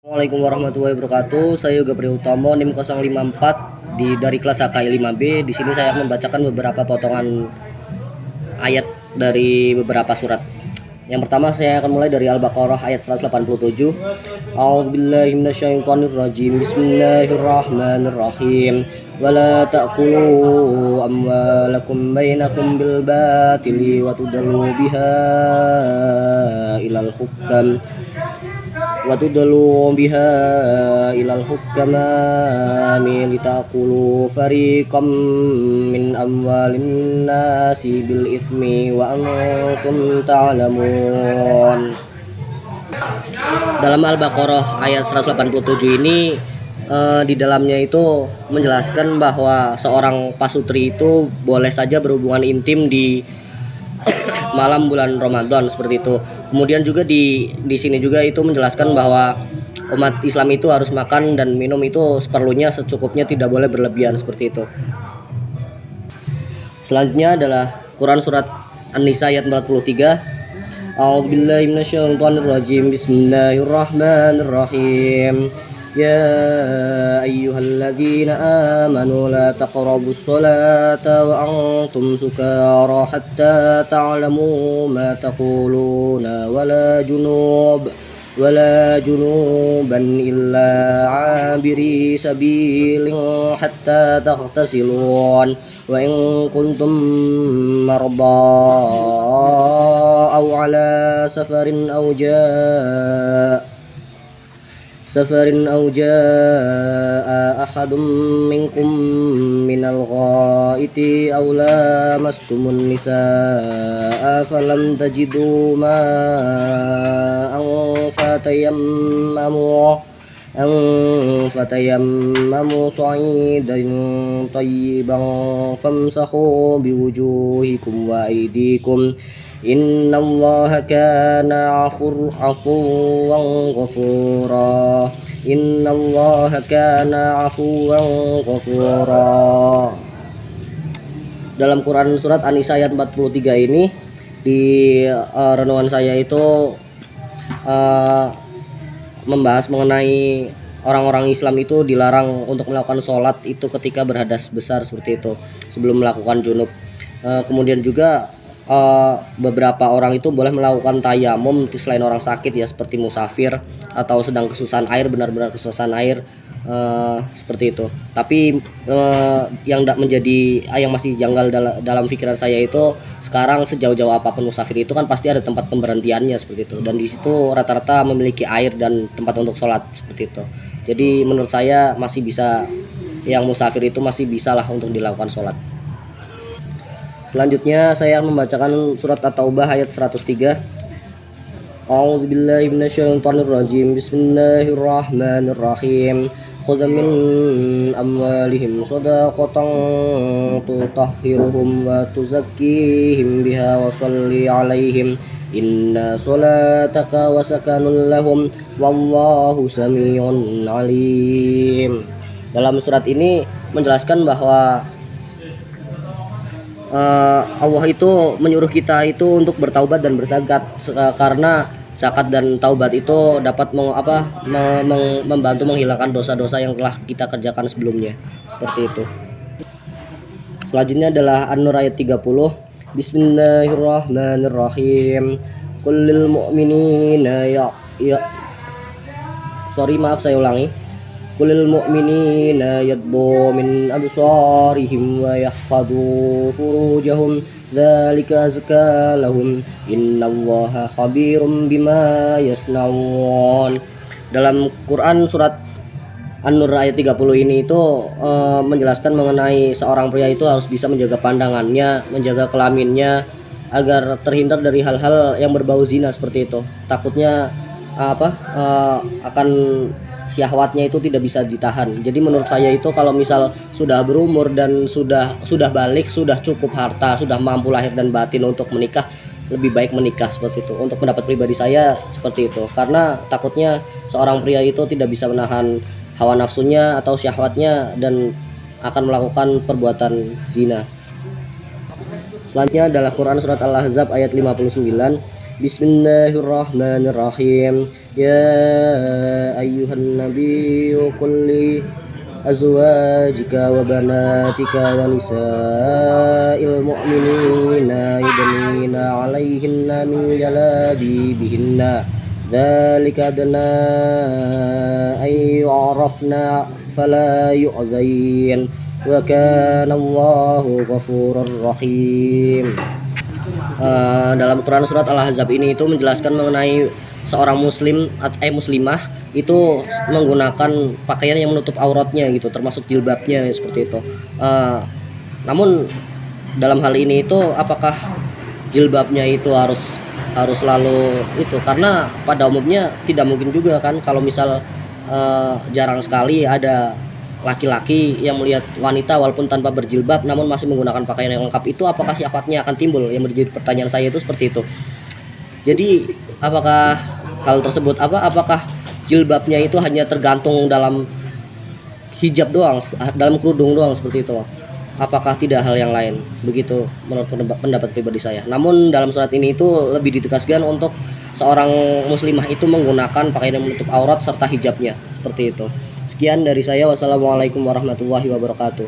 Assalamualaikum warahmatullahi wabarakatuh. Saya Yoga Priutomo, NIM 054 dari kelas HKI 5B. Di sini saya akan membacakan beberapa potongan ayat dari beberapa surat. Yang pertama saya akan mulai dari Al-Baqarah ayat 187. A'udzubillahi minasyaitonirrajim. Bismillahirrahmanirrahim. Wala ta'kulu amwalakum bainakum bil batili wa tudallu biha ilal hukam ilal hukami litakulu fariqam min amwalin nasi bil ismi wa antum ta'lamun. Dalam Al-Baqarah ayat 187 ini di dalamnya itu menjelaskan bahwa seorang pasutri itu boleh saja berhubungan intim di malam bulan Ramadan seperti itu. Kemudian juga di sini juga itu menjelaskan bahwa umat Islam itu harus makan dan minum itu seperlunya, secukupnya, tidak boleh berlebihan seperti itu. Selanjutnya adalah Quran surat An-Nisa ayat 43. A'udzubillahi minasyaitonirrajim. Bismillahirrahmanirrahim. Ya ayyuhalladzina amanu la taqrabus salata wa antum sukara hatta ta'lamu ma taquluna wala junuban illa 'abiri sabilin hatta taghtasilun wa in kuntum marda aw 'ala safarin aw jaa'a ahadun minkum minal ghaiti aw lamastumun nisaa falam tajidu ma'an fatayammamu sa'idan tayyiban famsahu biwujuhikum wa aydikum innallaha kana afuwan ghafura. Dalam Quran surat An-Nisa ayat 43 ini di renungan saya itu membahas mengenai orang-orang Islam itu dilarang untuk melakukan sholat itu ketika berhadas besar seperti itu, sebelum melakukan junub. Kemudian juga beberapa orang itu boleh melakukan tayamum selain orang sakit, ya, seperti musafir atau sedang kesusahan air, benar-benar kesusahan air, seperti itu. Tapi yang masih janggal dalam pikiran saya itu, sekarang sejauh-jauh apapun musafir itu kan pasti ada tempat pemberhentiannya seperti itu, dan di situ rata-rata memiliki air dan tempat untuk sholat seperti itu. Jadi menurut saya masih bisa, yang musafir itu masih bisa lah untuk dilakukan sholat. Selanjutnya saya akan membacakan surat At-Taubah ayat 103. A'udzubillahi minasyaitonirrajim. Bismillahirrahmanirrahim. Khudh min amwalihim shadaqatan tutahhiruhum wa tuzakkihim biha wa shalli 'alaihim inna sholataka wa sakanun lahum wallahu samii'un 'alim. Dalam surat ini menjelaskan bahwa Allah itu menyuruh kita itu untuk bertaubat dan berzakat, karena zakat dan taubat itu dapat membantu menghilangkan dosa-dosa yang telah kita kerjakan sebelumnya, seperti itu. Selanjutnya adalah An-Nur ayat 30. Bismillahirrahmanirrahim. Kullil mu'minina saya ulangi. Kulil mu'minina yadbu min absarihim wa yahfadhu furujahum dzalika azka lahum innallaha khabirum bima yasnaun. Dalam Quran surat An-Nur ayat 30 ini itu menjelaskan mengenai seorang pria itu harus bisa menjaga pandangannya, menjaga kelaminnya, agar terhindar dari hal-hal yang berbau zina seperti itu. Takutnya akan syahwatnya itu tidak bisa ditahan. Jadi menurut saya itu kalau misal sudah berumur dan sudah balik, sudah cukup harta, sudah mampu lahir dan batin untuk menikah, lebih baik menikah seperti itu. Untuk pendapat pribadi saya seperti itu, karena takutnya seorang pria itu tidak bisa menahan hawa nafsunya atau syahwatnya dan akan melakukan perbuatan zina. Selanjutnya adalah Quran surat Al-Ahzab ayat 59. Bismillahirrahmanirrahim. Ya ayyuhan nabiyyu qul li azwajika wa banatika wa nisa'il mu'minina yudnina 'alaihinna min jalabibihinna dzalika adna ay yu'rafna fala yu'dzain wa kana Allahu ghafurur rahim. Dalam Quran surat Al-Ahzab ini itu menjelaskan mengenai seorang muslimah itu menggunakan pakaian yang menutup auratnya gitu, termasuk jilbabnya seperti itu. Namun dalam hal ini itu apakah jilbabnya itu harus selalu itu, karena pada umumnya tidak mungkin juga kan kalau misal jarang sekali ada laki-laki yang melihat wanita walaupun tanpa berjilbab namun masih menggunakan pakaian yang lengkap, itu apakah syahwatnya akan timbul? Yang menjadi pertanyaan saya itu seperti itu. Jadi apakah hal tersebut apakah jilbabnya itu hanya tergantung dalam hijab doang, dalam kerudung doang seperti itu loh? Apakah tidak hal yang lain? Begitu menurut pendapat pribadi saya. Namun dalam surat ini itu lebih ditegaskan untuk seorang muslimah itu menggunakan pakaian yang menutup aurat serta hijabnya seperti itu. Sekian dari saya. Wassalamualaikum warahmatullahi wabarakatuh.